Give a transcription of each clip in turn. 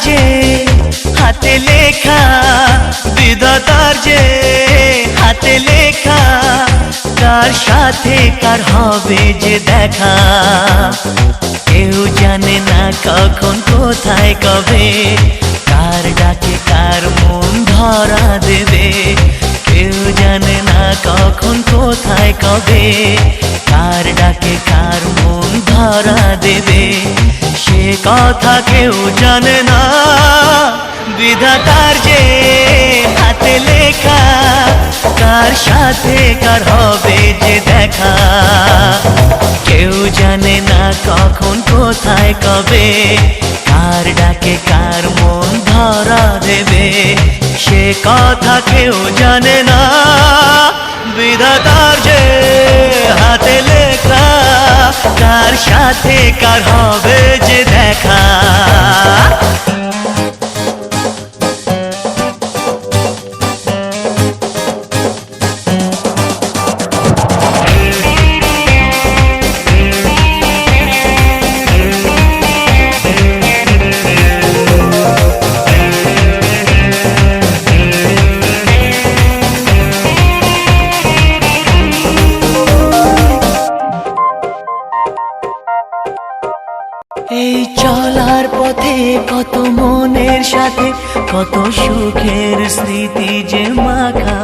যে হাতে লেখা, বিধাতার যে হাতে লেখা, কার সাথে কার হবে যে দেখা। কেউ জানে না কখন কোথায় কবে, কার ডাকে কার মন ধরা দেবে। কেউ জানে না কখন কোথায় কবে, কার ডাকে কার মন ধরা দেবে। সে কথা কেউ জানে না, বিধাতার যে হাতে লেখা, কার সাথে কার হবে যে দেখা। কেউ জানে না কখন কোথায় কবে, কার ডাকে কার মন ধরা দেবে। সে কথা কেউ জানে না, বিধাতার যে হাতে লেখা, কার সাথে কার হবে যে দেখা। এই চলার পথে কত মনের সাথে কত সুখের স্মৃতি যে মাখা।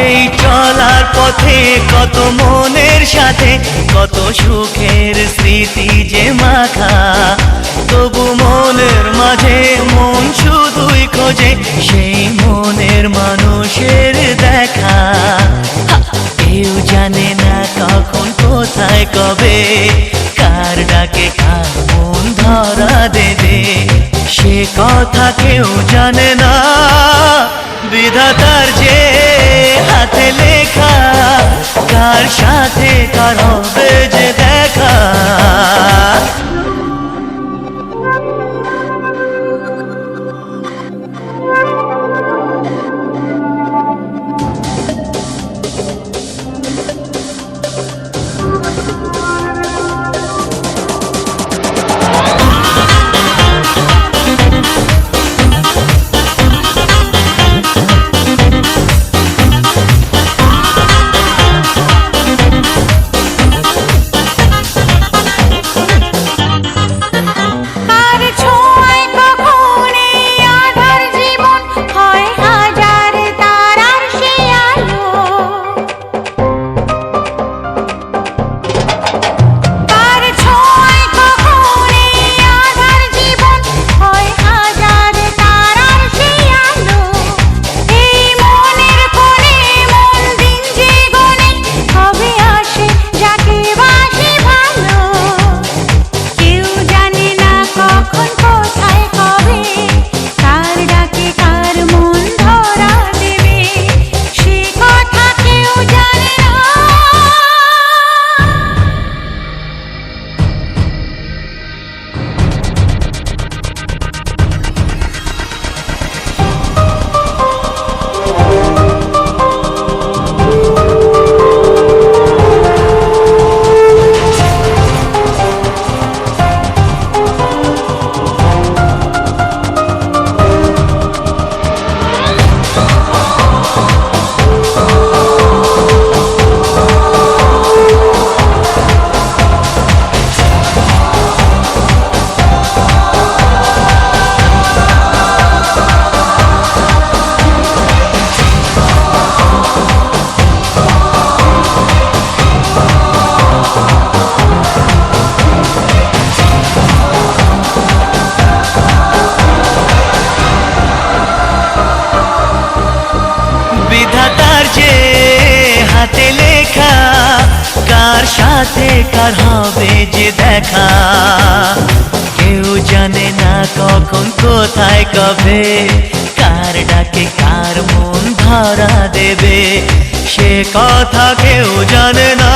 এই চলার পথে কত মনের সাথে কত সুখের স্মৃতি যে মাখা। তবু মনের মাঝে মন শুধুই খোঁজে সেই মনের মানুষের দেখা। কেউ জানে না কখন কোথায় কবে, কার ডাকে কার মন ধরা দেবে। সে কথা কেউ জানে না, বিধাতার যে হাতে লেখা, কার সাথে কার হবে যে দেখা। সাথে কার হবে যে দেখা। কেউ জানে না কখন কোথায় কবে, কার ডাকে কার মন ধরা দেবে। সে কথা কেউ জানে না।